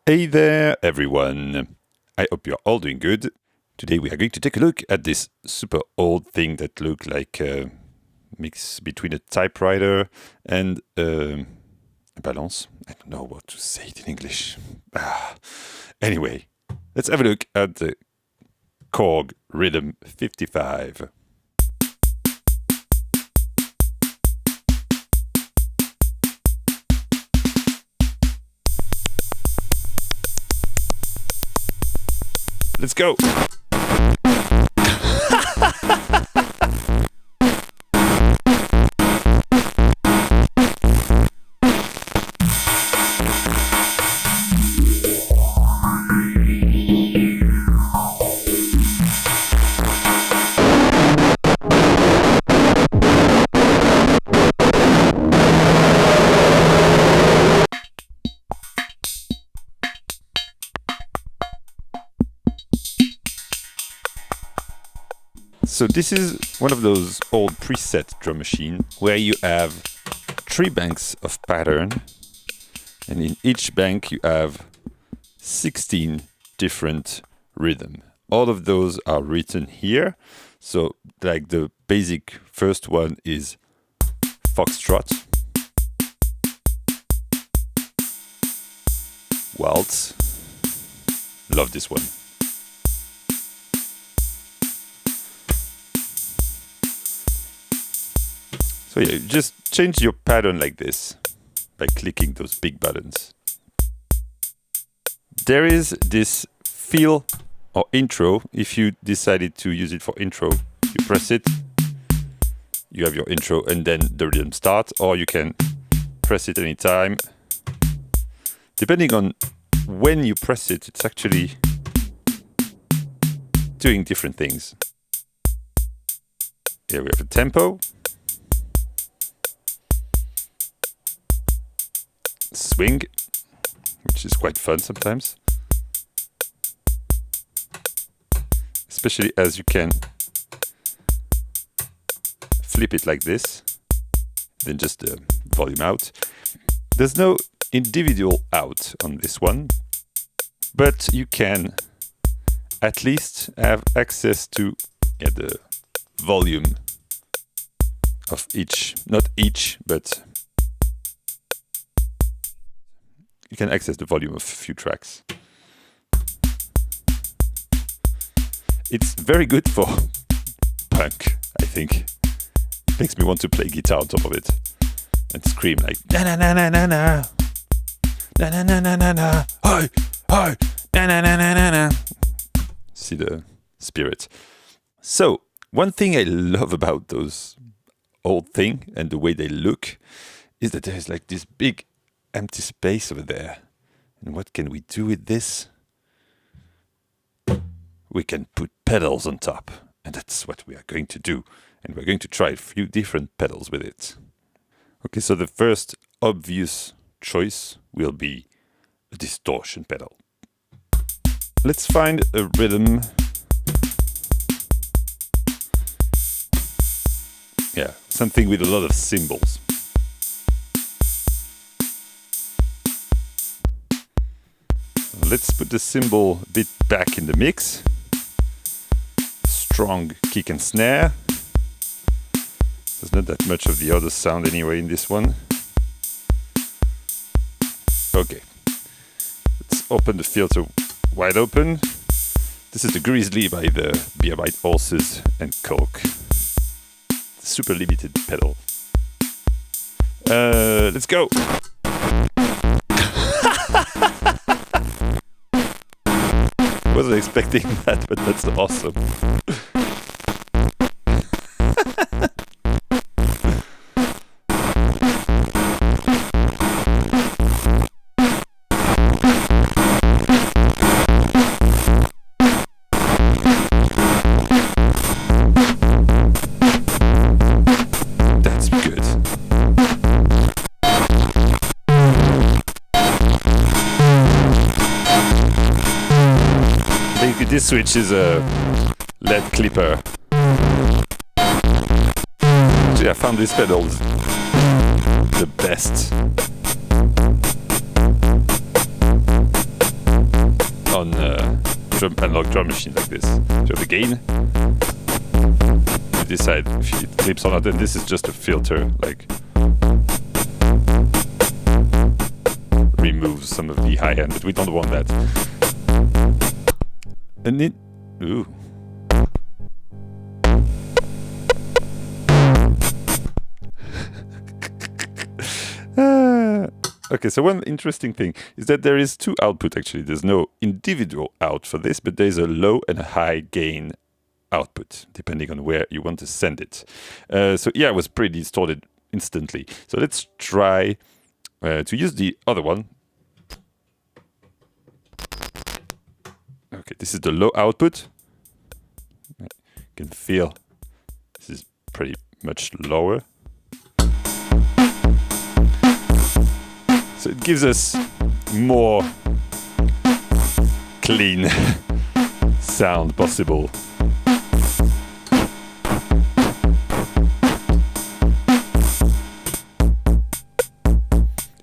Hey there, everyone. I hope you're all doing good. Today we are going to take a look at this super old thing that looks like a mix between a typewriter and a balance. I don't know what to say it in English. Anyway, let's have a look at the Korg KR-55. Let's go! So this is one of those old preset drum machines where you have 3 banks of pattern, and in each bank you have 16 different rhythms. All of those are written here. So like the basic first one is Foxtrot, Waltz, love this one. So yeah, just change your pattern like this by clicking those big buttons. There is this fill or intro. If you decided to use it for intro, you press it, you have your intro and then the rhythm starts, or you can press it anytime. Depending on when you press it, it's actually doing different things. Here we have a tempo. Swing, which is quite fun sometimes, especially as you can flip it like this, then just the volume out. There's no individual out on this one, but you can at least have access to the volume of each, not each, but you can access the volume of a few tracks. It's very good for punk, I think. It makes me want to play guitar on top of it and scream like na na na na na na na na na na na na hi hi na na na na na na. See the spirit. So one thing I love about those old thing and the way they look is that there's like this big empty space over there. And what can we do with this? We can put pedals on top, and that's what we are going to do. And we're going to try a few different pedals with it. Okay, so the first obvious choice will be a distortion pedal. Let's find a rhythm. Yeah, something with a lot of cymbals. Let's put the cymbal a bit back in the mix. Strong kick and snare. There's not that much of the other sound anyway in this one. Okay. Let's open the filter wide open. This is the Grizzly by the Beer Bite Horses and Coke. Super limited pedal. Let's go! Wasn't expecting that, but that's awesome. That's good. This switch is a LED clipper. Actually, I found these pedals the best. analog drum machine like this. So the gain, you decide if it clips or not, and this is just a filter, like removes some of the high end, but we don't want that. And it, ooh. Okay, so one interesting thing is that there is two output actually. There's no individual out for this, but there's a low and a high gain output, depending on where you want to send it. So yeah, it was pretty distorted instantly. So let's try to use the other one. Okay, this is the low output. You can feel this is pretty much lower. So it gives us more clean sound possible.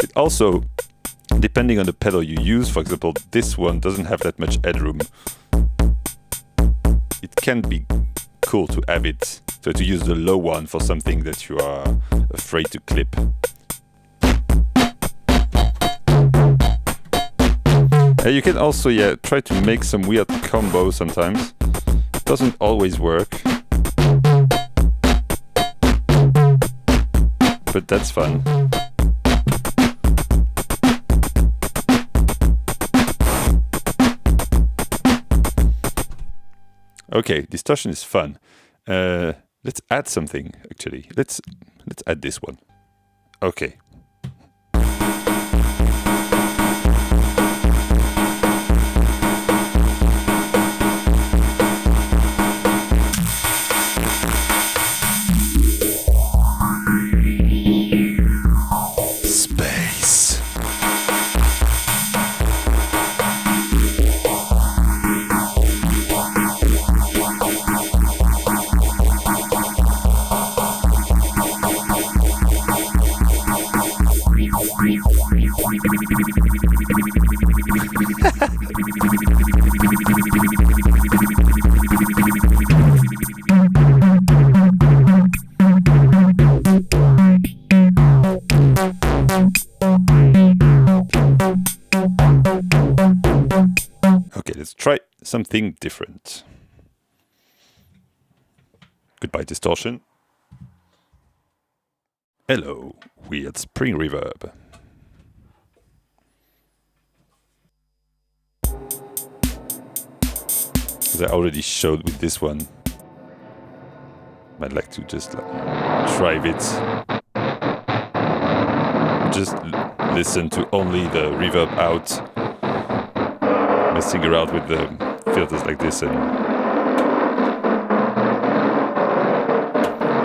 It also, depending on the pedal you use, for example, this one doesn't have that much headroom. It can be cool to have it, so to use the low one for something that you are afraid to clip. You can also, try to make some weird combo sometimes. It doesn't always work, but that's fun. Okay, distortion is fun. Let's add something, actually. Let's add this one. Okay. Okay, let's try something different. Goodbye, distortion. Hello, weird spring reverb. As I already showed with this one, I'd like to just drive it. Just listen to only the reverb out, messing around with the filters like this and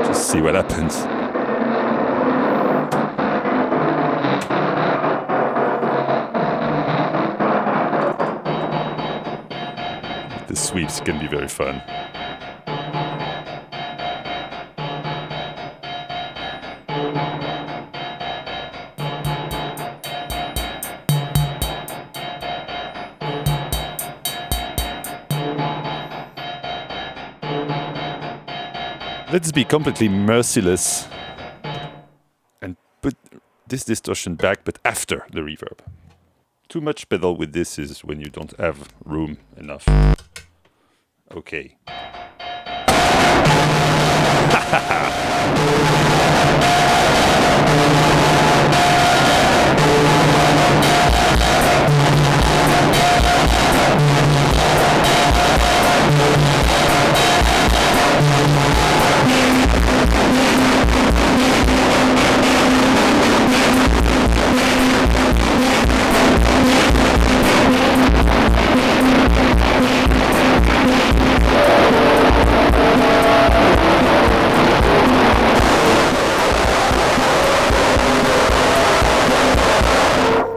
just see what happens. The sweeps can be very fun. Let's be completely merciless and put this distortion back, but after the reverb. Too much pedal with this is when you don't have room enough. Okay.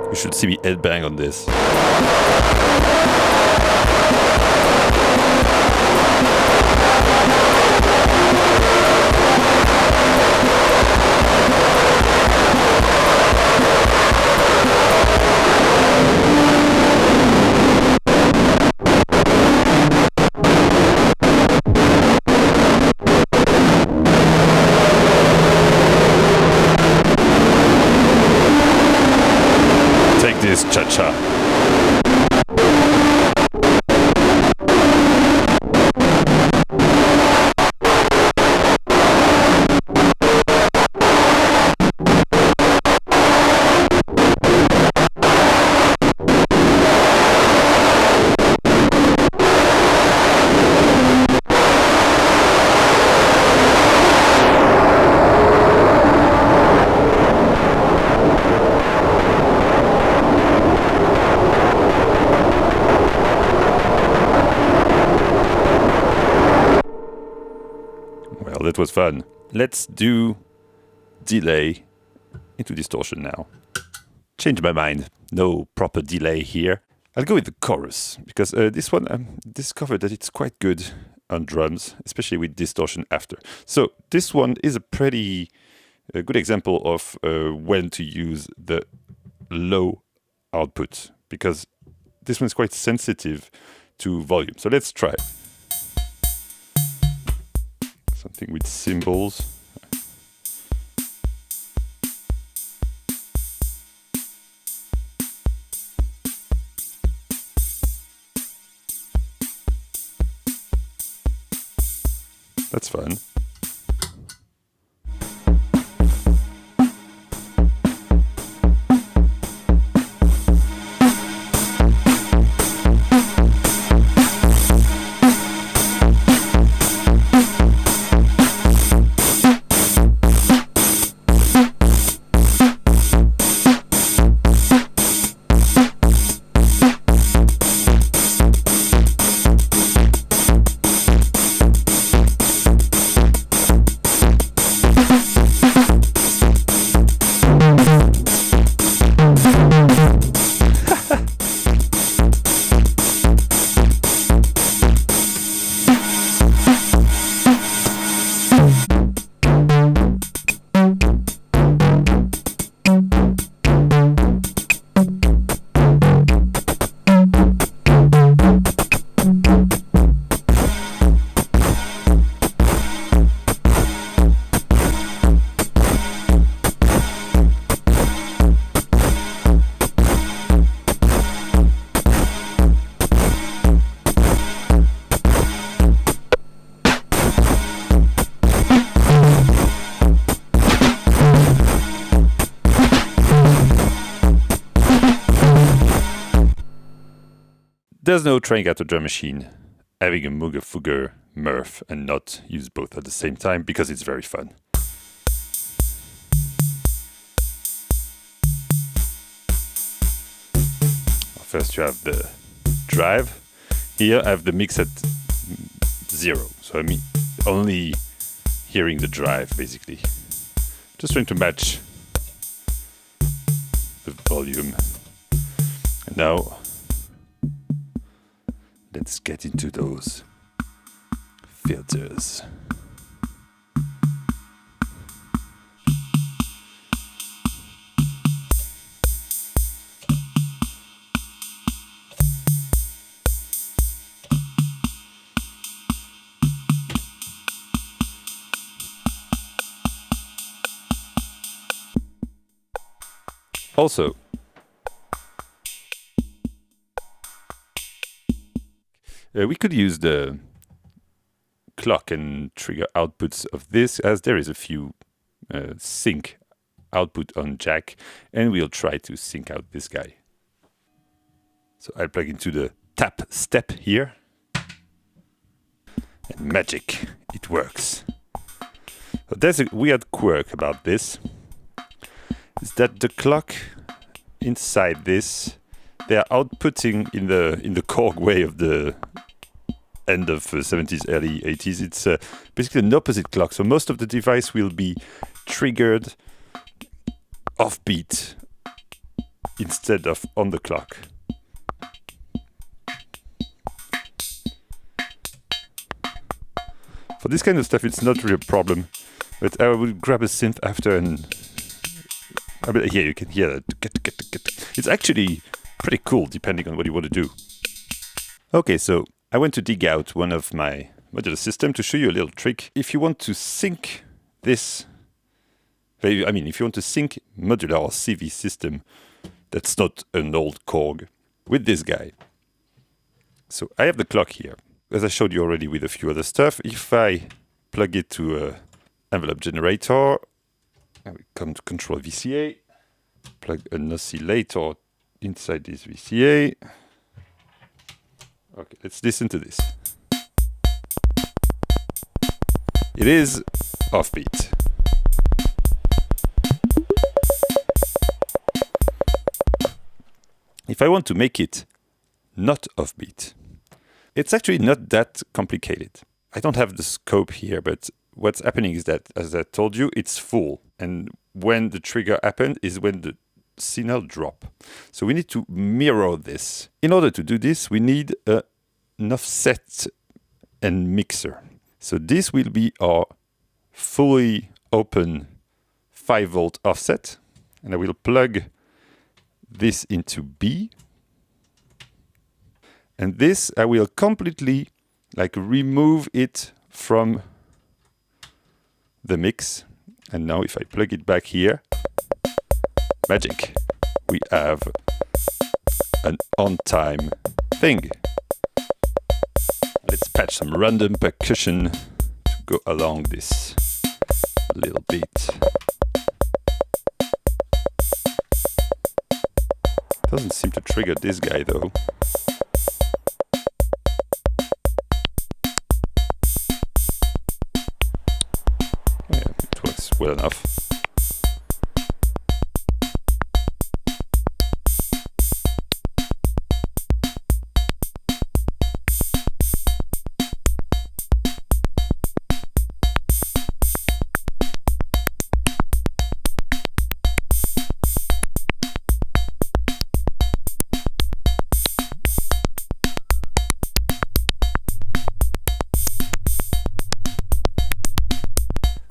You should see me headbang on this. cha-cha. Well, that was fun. Let's do delay into distortion now. Change my mind. No proper delay here. I'll go with the chorus, because this one I discovered that it's quite good on drums, especially with distortion after. So this one is a pretty good example of when to use the low output, because this one's quite sensitive to volume. So let's try something with cymbals. That's fun. There's no trying out a drum machine having a MuRF MuRF and not use both at the same time, because it's very fun. First you have the drive. Here I have the mix at 0, so I'm only hearing the drive basically. Just trying to match the volume. And now let's get into those filters. Also, we could use the clock and trigger outputs of this, as there is a few sync output on jack, and we'll try to sync out this guy. So I'll plug into the tap step here, and magic, it works. So there's a weird quirk about this, is that the clock inside this, they are outputting in the Korg way of the end of 70s, early 80s. It's basically an opposite clock. So most of the device will be triggered offbeat instead of on the clock. For this kind of stuff, it's not really a problem. But I will grab a synth after, and I mean, here you can hear that. It's actually pretty cool, depending on what you want to do. Okay, so I went to dig out one of my modular system to show you a little trick. If you want to sync this, I mean, if you want to sync modular or CV system that's not an old Korg, with this guy. So I have the clock here. As I showed you already with a few other stuff, if I plug it to an envelope generator, I will come to control VCA, plug an oscillator inside this VCA. Okay, let's listen to this. It is offbeat. If I want to make it not offbeat, it's actually not that complicated. I don't have the scope here, but what's happening is that, as I told you, it's full. And when the trigger happens is when the signal drop. So we need to mirror this. In order to do this, we need an offset and mixer. So this will be our fully open 5-volt offset. And I will plug this into B. And this, I will completely remove it from the mix. And now if I plug it back here, magic, we have an on-time thing. Let's patch some random percussion to go along this little beat. Doesn't seem to trigger this guy though. Yeah, it works well enough.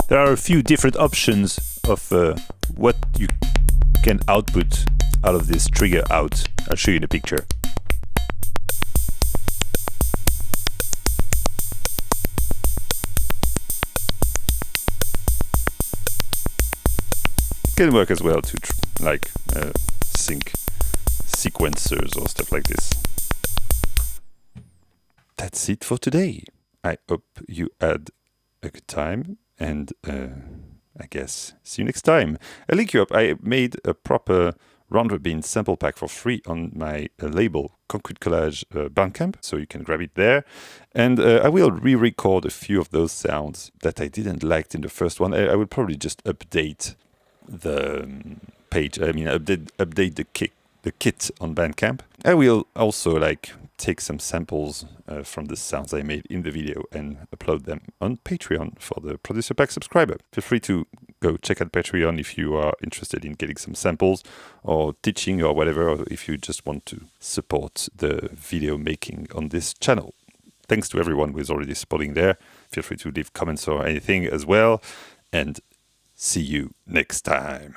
There are a few different options of what you can output out of this trigger out. I'll show you the picture. It can work as well to sync sequencers or stuff like this. That's it for today. I hope you had a good time. And I guess see you next time. I'll link you up. I made a proper round robin sample pack for free on my label Concrete Collage Bandcamp, so you can grab it there. And I will re-record a few of those sounds that I didn't like in the first one. I will probably just update the page. I mean, update the kit on Bandcamp. I will also take some samples from the sounds I made in the video and upload them on Patreon for the Producer Pack subscriber. Feel free to go check out Patreon if you are interested in getting some samples or teaching or whatever, or if you just want to support the video making on this channel. Thanks to everyone who is already supporting there. Feel free to leave comments or anything as well. And see you next time.